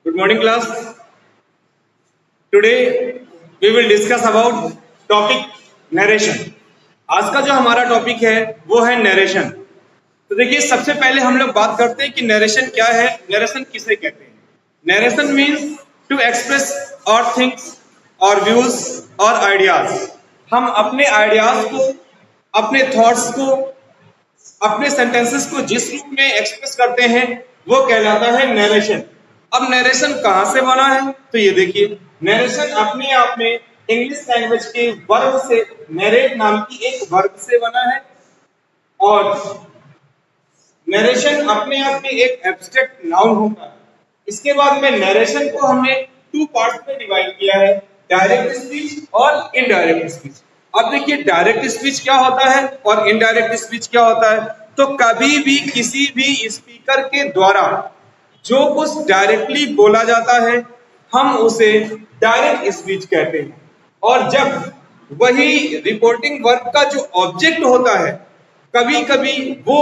Good morning, class. Today we will discuss about topic narration. आज का जो हमारा टॉपिक है वो है नरेशन। तो देखिए, सबसे पहले हम लोग बात करते हैं कि नरेशन क्या है, नरेशन किसे कहते हैं। नरेशन मीन्स टू एक्सप्रेस और थिंग्स और व्यूज और आइडियाज। हम अपने आइडियाज को, अपने थॉट्स को, अपने सेंटेंसेस को जिस रूप में एक्सप्रेस करते हैं वो कहलाता है नरेशन। अब नरेशन कहां से बना है, तो ये देखिए, नरेशन अपने आप में इंग्लिश लैंग्वेज के वर्ब से, नरेट नाम की एक वर्ब से बना है। और नरेशन अपने आप में एक एब्स्ट्रैक्ट नाउन होता है। इसके बाद में नरेशन को हमने टू पार्ट्स में डिवाइड किया है, डायरेक्ट स्पीच और इनडायरेक्ट स्पीच। अब देखिए, डायरेक्ट स्पीच क्या होता है और इनडायरेक्ट स्पीच क्या होता है। तो कभी भी किसी भी स्पीकर के द्वारा जो कुछ डायरेक्टली बोला जाता है हम उसे डायरेक्ट स्पीच कहते हैं। और जब वही रिपोर्टिंग वर्क का जो ऑब्जेक्ट होता है, कभी कभी वो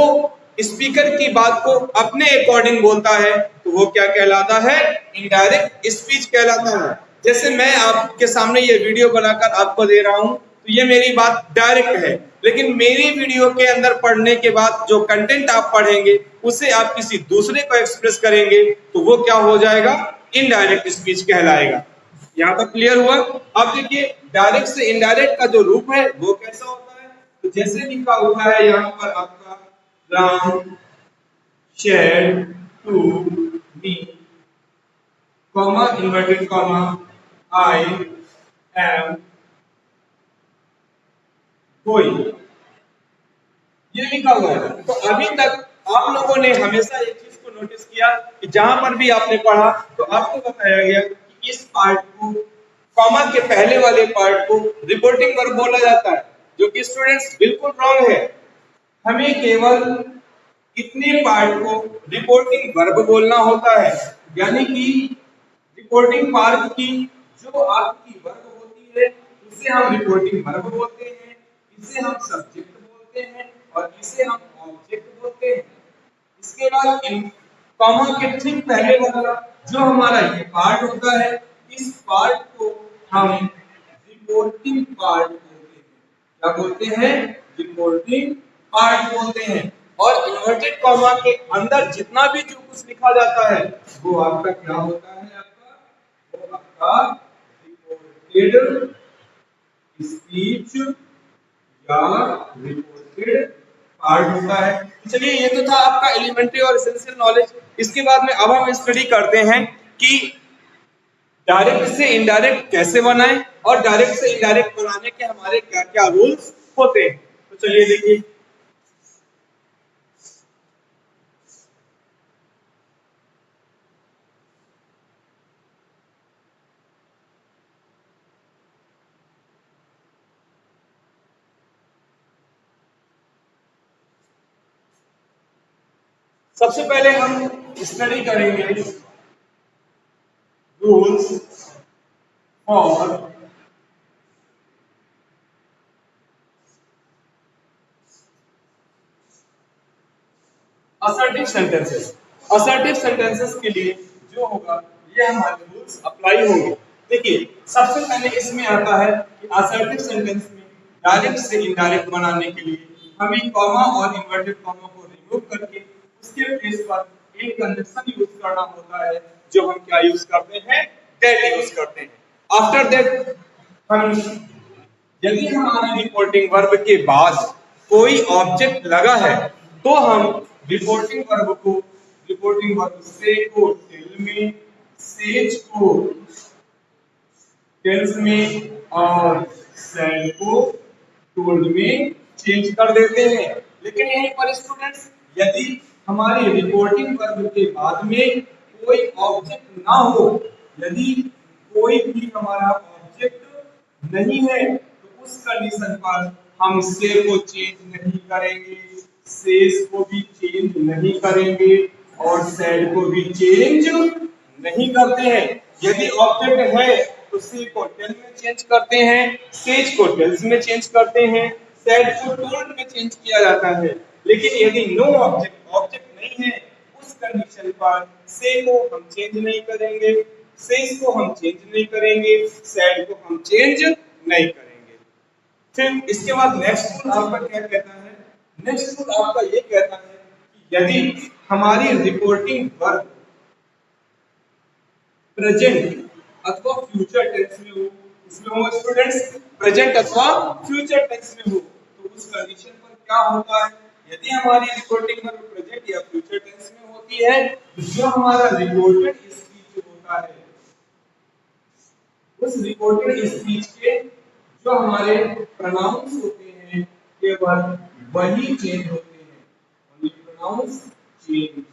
स्पीकर की बात को अपने अकॉर्डिंग बोलता है, तो वो क्या कहलाता है, इनडायरेक्ट स्पीच कहलाता है। जैसे मैं आपके सामने ये वीडियो बनाकर आपको दे रहा हूं, तो ये मेरी बात डायरेक्ट है, लेकिन मेरी वीडियो के अंदर पढ़ने के बाद जो कंटेंट आप पढ़ेंगे उसे आप किसी दूसरे को एक्सप्रेस करेंगे, तो वो क्या हो जाएगा, इनडायरेक्ट स्पीच कहलाएगा। यहाँ तक क्लियर हुआ। अब देखिए, डायरेक्ट से इनडायरेक्ट का जो रूप है वो कैसा होता है। तो जैसे लिखा हुआ है यहाँ पर आपका, Ram share to me, comma inverted comma, I am going, ये लिखा हुआ है। तो अभी तक आप लोगों ने हमेशा एक चीज को नोटिस किया कि जहां पर भी आपने पढ़ा तो आपको बताया गया कि इस पार्ट को, कॉमा के पहले वाले पार्ट को रिपोर्टिंग वर्ब बोला जाता है, जो कि स्टूडेंट्स बिल्कुल रॉन्ग है। हमें केवल इतने पार्ट को रिपोर्टिंग वर्ब बोलना होता है, यानी कि रिपोर्टिंग पार्ट की जो आपकी वर्ब होती है उसे हम रिपोर्टिंग वर्ब बोलते हैं, इसे हम सब्जेक्ट बोलते हैं और इसे हम ऑब्जेक्ट बोलते हैं। इसके बाद इन कॉमा के ठीक पहले वाला जो हमारा ये पार्ट होता है, इस पार्ट को हम रिपोर्टिंग पार्ट बोलते हैं। क्या बोलते हैं, रिपोर्टिंग पार्ट बोलते हैं। और इन्वर्टेड कॉमा के अंदर जितना भी जो कुछ लिखा जाता है वो आपका क्या होता है, वो आपका रिपोर्टेड स्पीच या रिपोर्टेड पार्ट होता है। चलिए, ये तो था आपका एलिमेंट्री और एसेंशियल नॉलेज। इसके बाद में अब हम स्टडी करते हैं कि डायरेक्ट से इनडायरेक्ट कैसे बनाएं और डायरेक्ट से इनडायरेक्ट बनाने के हमारे क्या क्या रूल्स होते हैं। तो चलिए देखिए, सबसे पहले हम स्टडी करेंगे rules for assertive sentences. Assertive sentences के लिए जो होगा, ये हमारे रूल्स अप्लाई होंगे। देखिए, सबसे पहले इसमें आता है कि असर्टिव सेंटेंस में डायरेक्ट से इनडायरेक्ट बनाने के लिए हमें कॉमा और इन्वर्टेड कॉमा को रिमूव करके उसके प्लेस पर एक कंजंक्शन यूज करना होता है, जो हम क्या यूज करते हैं, दैट यूज करते हैं। आफ्टर दैट हम, यदि हमारे रिपोर्टिंग वर्ब के बाद कोई ऑब्जेक्ट लगा है तो हम रिपोर्टिंग वर्ब को, रिपोर्टिंग वर्ब से को टेल में, सेज को टेल्स में और सेड को टोल्ड में चेंज कर देते हैं। लेकिन यहीं पर स्टूडेंट्स, यदि हमारी रिपोर्टिंग वर्ब के बाद में कोई ऑब्जेक्ट ना हो, यदि कोई भी हमारा ऑब्जेक्ट नहीं है, तो उस कंडीशन पर हम से को चेंज नहीं करेंगे, सेज को भी चेंज नहीं करेंगे और सेड को भी चेंज नहीं करते हैं। यदि ऑब्जेक्ट है तो सी को टेल में चेंज करते हैं, सेज को टेल्स में चेंज करते हैं, सेड को टोल्ड में चेंज किया जाता है। लेकिन यदि नो ऑब्जेक्ट, ऑब्जेक्ट नहीं है, उस कंडीशन पर से को हम चेंज नहीं करेंगे, सेज को हम चेंज नहीं करेंगे, सैड को हम चेंज नहीं करेंगे। फिर इसके बाद नेक्स्ट रूल आपका क्या कहता है? नेक्स्ट रूल आपका ये कहता है कि यदि हमारी रिपोर्टिंग वर्ब प्रेजेंट अथवा फ्यूचर टेंस में हो, उसमें हो स्टूडेंट्स प्रेजेंट अथवा फ्यूचर टेंस में हो, तो उस कंडीशन पर क्या होता है? यदि हमारी रिपोर्टिंग वर्ब प्रेजेंट या फ्यूचर टेंस में होती है, तो जो हमारा रिपोर्टेड स्पीच होता है, उस रिपोर्टेड स्पीच के जो हमारे प्रोनाउंस होते हैं केवल वही चेंज होते हैं, ओनली प्रोनाउंस चेंज।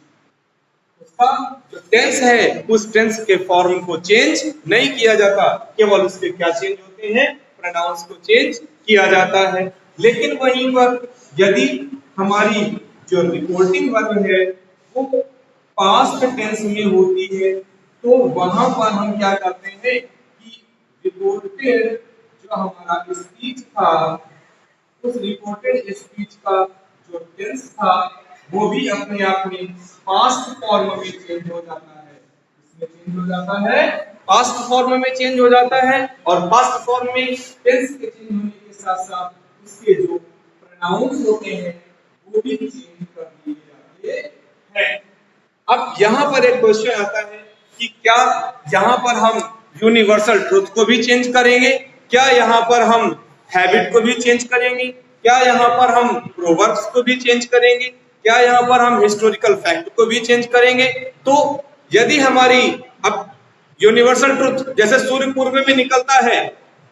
उसका जो टेंस है उस टेंस के फॉर्म को चेंज नहीं किया जाता, केवल उसके क्या चेंज होते हैं? प्रोनाउंस को चेंज किया जाता है। लेकिन वहीं पर यदि हमारी जो रिपोर्टिंग वर्ब है वो पास्ट टेंस में होती है, तो वहां पर हम क्या करते हैं कि रिपोर्टेड जो हमारा स्पीच था, उस रिपोर्टेड स्पीच का जो टेंस था वो भी अपने आप में पास्ट फॉर्म में चेंज हो जाता है। इसमें चेंज हो जाता है, पास्ट फॉर्म में चेंज हो जाता है, और पास्ट फॉर्म में टेंस के चेंज होने के साथ साथ उसके जो प्रोनाउंस होते हैं वो भी चेंज कर दिए जाते हैं। अब यहाँ पर एक क्वेश्चन आता है कि क्या यहाँ पर हम यूनिवर्सल ट्रुथ को भी चेंज करेंगे? क्या यहाँ पर हम हैबिट को भी चेंज करेंगे? क्या यहाँ पर हम प्रोवर्ब्स को भी चेंज करेंगे? क्या यहाँ पर हम हिस्टोरिकल फैक्ट को भी चेंज करेंगे? तो यदि हमारी अब यूनिवर्सल ट्रुथ जैसे सूर्य पूर्व में निकलता है,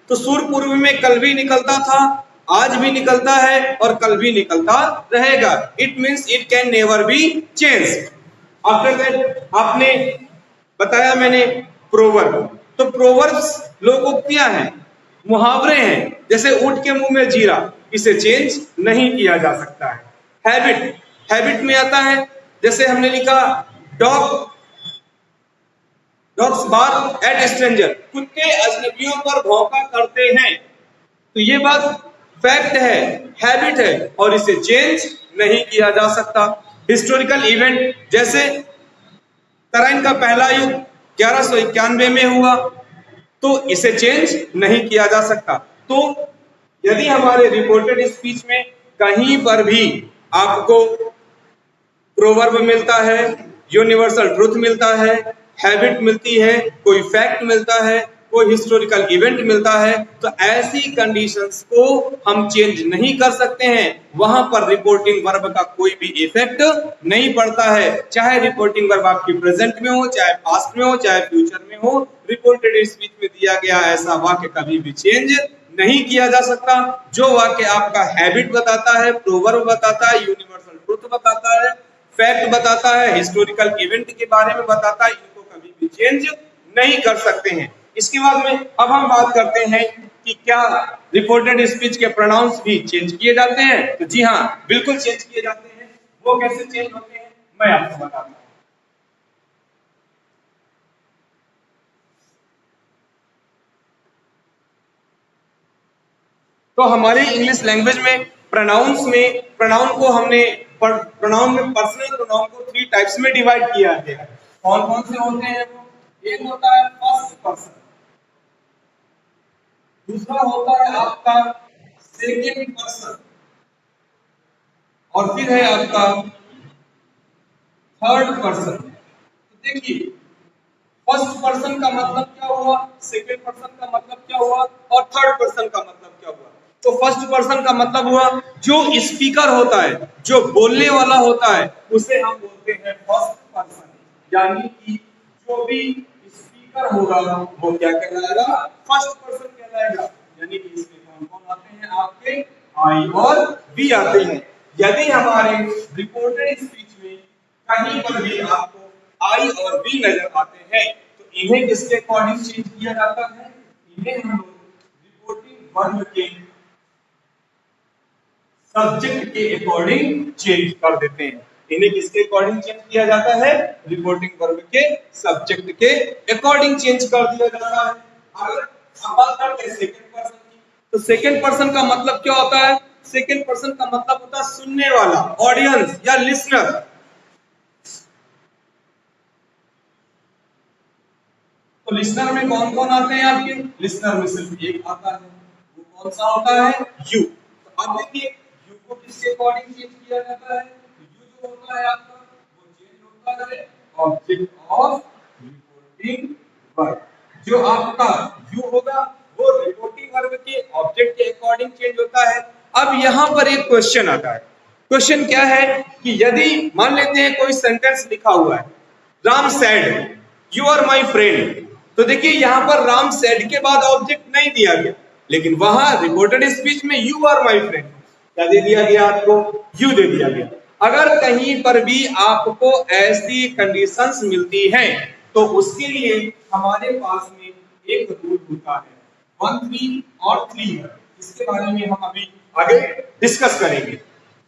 तो सूर्य पूर्व में कल भी निकलता था, आज भी निकलता है और कल भी निकलता रहेगा। It means it can never be change. After that आपने बताया मैंने प्रोवर्ब, तो प्रोवर्ब्स लोकोक्तियां हैं, मुहावरे हैं, जैसे ऊंट के मुंह में जीरा, इसे चेंज नहीं किया जा सकता है। हैबिट, हैबिट में आता है जैसे हमने लिखा डॉग्स बार्क एट स्ट्रेंजर, कुत्ते अजनबियों पर भौंका करते हैं, तो ये बात फैक्ट है, हैबिट है और इसे चेंज नहीं किया जा सकता। हिस्टोरिकल इवेंट जैसे तराइन का पहला युद्ध 1191 में हुआ, तो इसे चेंज नहीं किया जा सकता। तो यदि हमारे रिपोर्टेड स्पीच में कहीं पर भी आपको प्रोवर्ब मिलता है, यूनिवर्सल ट्रुथ मिलता है, हैबिट मिलती है, कोई फैक्ट मिलता है, कोई हिस्टोरिकल इवेंट मिलता है, तो ऐसी कंडीशंस को हम चेंज नहीं कर सकते हैं। वहां पर रिपोर्टिंग वर्ब का कोई भी इफेक्ट नहीं पड़ता है, चाहे रिपोर्टिंग वर्ब आपकी प्रेजेंट में हो, चाहे पास्ट में हो, चाहे फ्यूचर में हो। रिपोर्टेड स्पीच में दिया गया ऐसा वाक्य कभी भी चेंज नहीं किया जा सकता। जो वाक्य आपका हैबिट बताता है, प्रोवर्ब बताता है, यूनिवर्सल ट्रुथ बताता है, फैक्ट बताता है, हिस्टोरिकल इवेंट के बारे में बताता है, इनको कभी भी चेंज नहीं कर सकते हैं। इसके बाद में अब हम बात करते हैं कि क्या रिपोर्टेड स्पीच के प्रोनाउंस भी चेंज किए जाते हैं? तो जी हाँ, बिल्कुल चेंज किए जाते हैं। वो कैसे चेंज होते हैं मैं आपको बताता हूं। तो हमारे इंग्लिश लैंग्वेज में प्रोनाउन को हमने प्रोनाउन में पर्सनल प्रोनाउन को 3 टाइप्स में डिवाइड किया गया है। कौन कौन से होते हैं वो? एक होता है फर्स्ट पर्सन, दूसरा होता है आपका सेकंड पर्सन, और फिर है आपका थर्ड पर्सन। तो देखिए, फर्स्ट पर्सन का मतलब क्या हुआ, सेकंड पर्सन का मतलब क्या हुआ और थर्ड पर्सन का मतलब क्या हुआ? तो फर्स्ट पर्सन का मतलब हुआ जो स्पीकर होता है, जो बोलने वाला होता है, उसे हम बोलते हैं फर्स्ट पर्सन। यानी कि जो भी स्पीकर होगा वो क्या कहलाएगा? फर्स्ट पर्सन कहलाएगा। यानी कि इसमें कौन कौन आते हैं? आपके आई और बी आते हैं। यदि हमारे रिपोर्टेड स्पीच में कहीं पर भी आपको आई और बी नजर आते हैं, तो इन्हें किसके अकॉर्डिंग चेंज किया जाता है? इन्हें हम रिपोर्टिंग वर्ब के सब्जेक्ट के अकॉर्डिंग चेंज कर देते हैं। इन्हें किसके अकॉर्डिंग चेंज किया जाता है? रिपोर्टिंग वर्ब के सब्जेक्ट के अकॉर्डिंग चेंज कर दिया जाता है। अगर अब बात करते हैं सेकंड पर्सन की, तो सेकंड पर्सन का मतलब क्या होता है? सेकंड पर्सन का मतलब होता है सुनने वाला, ऑडियंस या लिसनर। लिसनर में कौन कौन आते हैं आपके? लिसनर में सिर्फ एक आता है, वो कौन सा होता है? यू। तो अब देखिए यू को किसके अकॉर्डिंग चेंज किया जाता है? तो यू जो होता है आपका वो चेंज होता है ऑब्जेक्ट ऑफ रिपोर्टिंग वर्ब। जो आपका यू होगा वो रिपोर्टिंग वर्ब के ऑब्जेक्ट के अकॉर्डिंग चेंज होता है। अब यहां पर एक क्वेश्चन आता है। क्वेश्चन क्या है कि यदि मान लेते हैं कोई सेंटेंस लिखा हुआ है, Ram said you are my friend. तो देखिए यहां पर राम सेड के बाद ऑब्जेक्ट नहीं दिया गया, लेकिन वहां रिपोर्टेड स्पीच में यू आर माई फ्रेंड क्या दे दिया गया आपको? यू दे दिया गया। अगर कहीं पर भी आपको ऐसी कंडीशंस मिलती हैं तो उसके लिए हमारे पास में एक रूल होता है 1 3 और 3 है। इसके बारे में हम अभी आगे डिस्कस करेंगे।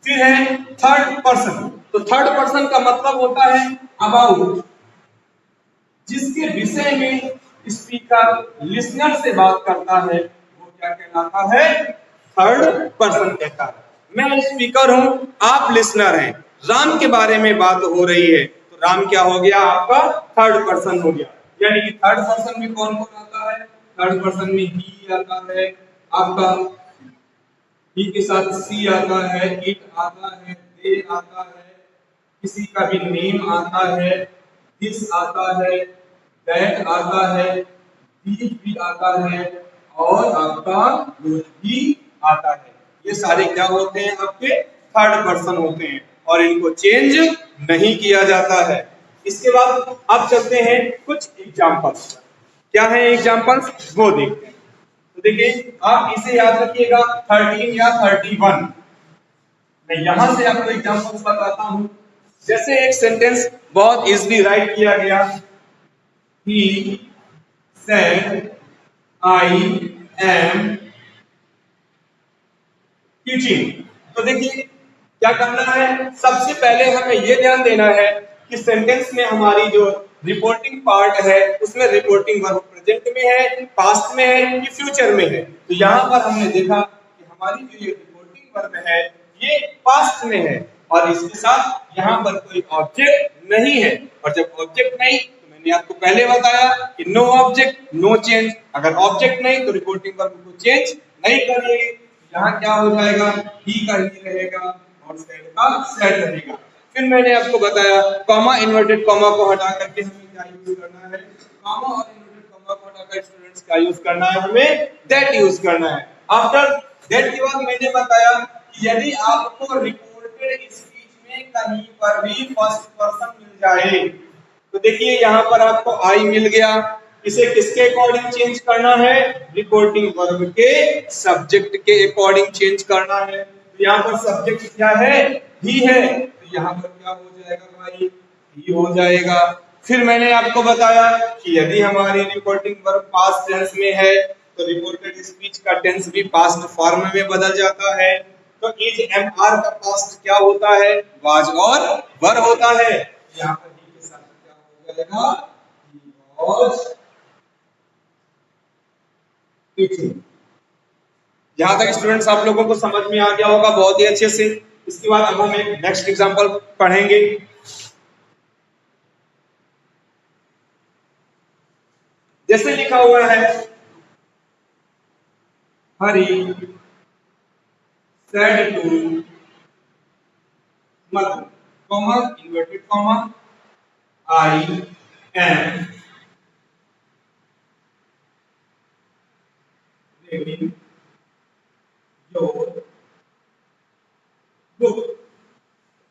फिर है थर्ड पर्सन। तो थर्ड पर्सन का मतलब होता है अबाउट, जिसके विषय में स्पीकर लिसनर से बात करता है वो क्या कहलाता है? थर्ड पर्सन कहता है। मैं स्पीकर हूं, आप लिसनर हैं, राम के बारे में बात हो रही है तो राम क्या हो गया आपका? थर्ड पर्सन हो गया। यानी कि थर्ड पर्सन में कौन कौन आता है? थर्ड पर्सन में ही आता है आपका, ही के साथ सी आता है, इट आता है, दे आता है, किसी का भी नेम आता है, दिस आता है, दैट आता है, दीज भी आता है और आपका योर भी आता है। ये सारे क्या होते हैं? आपके थर्ड पर्सन होते हैं और इनको चेंज नहीं किया जाता है। इसके बाद अब चलते हैं कुछ एग्जांपल्स। क्या है एग्जांपल्स वो देखते हैं। तो देखिए आप इसे याद रखिएगा 13 या 31। मैं यहां से आपको एग्जांपल्स बताता हूं। जैसे एक सेंटेंस बहुत इजीली राइट किया गया, he said I am teaching. तो देखिए क्या करना है? सबसे पहले हमें यह ध्यान देना है कि सेंटेंस में हमारी जो रिपोर्टिंग पार्ट है उसमें रिपोर्टिंग वर्ब प्रेजेंट में है, पास्ट में है कि फ्यूचर में है। तो यहाँ पर हमने देखा कि हमारी जो ये रिपोर्टिंग वर्ब है ये पास्ट में है और इसके साथ यहाँ पर कोई ऑब्जेक्ट नहीं है। और जब ऑब्जेक्ट नहीं तो मैंने आपको पहले बताया कि नो ऑब्जेक्ट नो चेंज। अगर ऑब्जेक्ट नहीं तो रिपोर्टिंग वर्ब को चेंज नहीं करिए। यहाँ क्या हो जाएगा? ही का ही रहेगा और सेड का सेड रहेगा। फिर मैंने आपको बताया कॉमा इन्वर्टेड कॉमा को हटा करके हमें क्या यूज करना है? कॉमा और इन्वर्टेड कॉमा को हटाकर स्टूडेंट्स क्या यूज करना है? हमें दैट यूज करना है। आफ्टर दैट के बाद मैंने बताया कि यदि आपको रिपोर्टेड स्पीच में कहीं पर भी फर्स्ट पर्सन मिल जाए तो देखिए यहाँ पर आपको आई मिल गया, इसे किसके अकॉर्डिंग चेंज करना है? रिपोर्टिंग वर्ब के सब्जेक्ट के अकॉर्डिंग चेंज करना है। तो यहाँ पर सब्जेक्ट क्या है? ही है, तो यहाँ पर क्या हो जाएगा भाई? ही हो जाएगा। फिर मैंने आपको बताया कि यदि हमारी रिपोर्टिंग वर्ब पास्ट टेंस में है तो रिपोर्टेड स्पीच का टेंस भी पास्ट फॉर्म में बदल जाता है। तो इज एम आर का पास्ट क्या होता है? वाज और वर होता है। यहाँ पर ही के साथ क्या हो जाएगा? Was teaching. यहां तक स्टूडेंट्स आप लोगों को समझ में आ गया होगा बहुत ही अच्छे से। इसके बाद अब हम एक नेक्स्ट एग्जांपल पढ़ेंगे। जैसे लिखा हुआ है Hari said to mother comma inverted comma I am reading your book.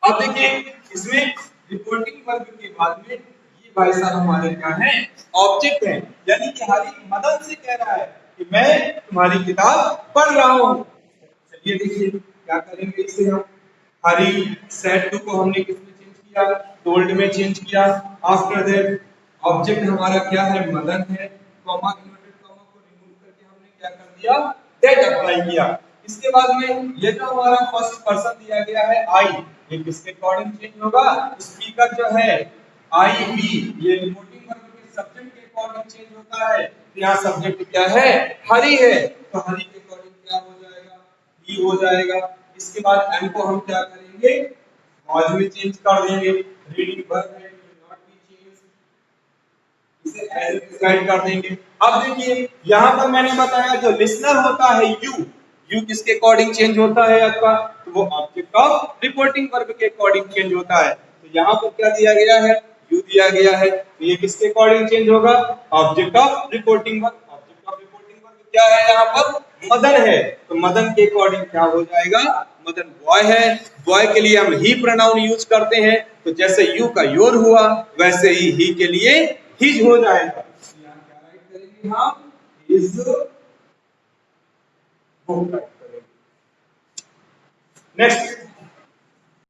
अब देखिए इसमें रिपोर्टिंग वर्ब के बाद में ये भाई साहब हमारे क्या है? ऑब्जेक्ट है। यानी कि हरी मदन से कह रहा है कि मैं तुम्हारी किताब पढ़ रहा हूं। चलिए देखिए क्या करेंगे इसे हम। हरी सेड टू को हमने किसमें चेंज किया? टोल्ड में चेंज किया। आफ्टर दैट ऑब्जेक्ट हमारा क्या है? मदन है। कॉमा इन्वर्टेड कॉमा को रिमूव करके हमने क्या कर दिया? दैट अप्लाई किया। इसके बाद में ये जो हमारा फर्स्ट पर्सन दिया गया है आई, ये किसके अकॉर्डिंग चेंज होगा? स्पीकर जो है आई बी, ये रिपोर्टिंग वर्ब के सब्जेक्ट के अकॉर्डिंग चेंज होता है। तो यहाँ सब्जेक्ट क्या है? हरी है, तो हरी के अकॉर्डिंग क्या हो जाएगा? ही हो जाएगा। इसके बाद एम को हम क्या करेंगे? वाज में चेंज कर देंगे। रीडिंग वर्ब है, विल नॉट बी चेंज। इसे गाइड कर देंगे। अब देखिए यहाँ पर मैंने बताया जो लिसनर होता है यू किसके अकॉर्डिंग चेंज होता है आपका, तो वो ऑब्जेक्ट ऑफ रिपोर्टिंग वर्ब के अकॉर्डिंग चेंज होता है। तो यहाँ पर क्या दिया गया है, यू दिया गया है, तो ये किसके अकॉर्डिंग चेंज होगा, object of reporting verb. Object of reporting verb क्या है यहाँ पर, मदन है, तो मदन के अकॉर्डिंग क्या हो जाएगा, मदन बॉय है, बॉय के लिए हम ही प्रोनाउन यूज करते हैं, तो जैसे यू का योर हुआ वैसे ही के लिए हिज हो जाएगा। यहाँ क्या राइट करेंगे हम, हिज नेक्स्ट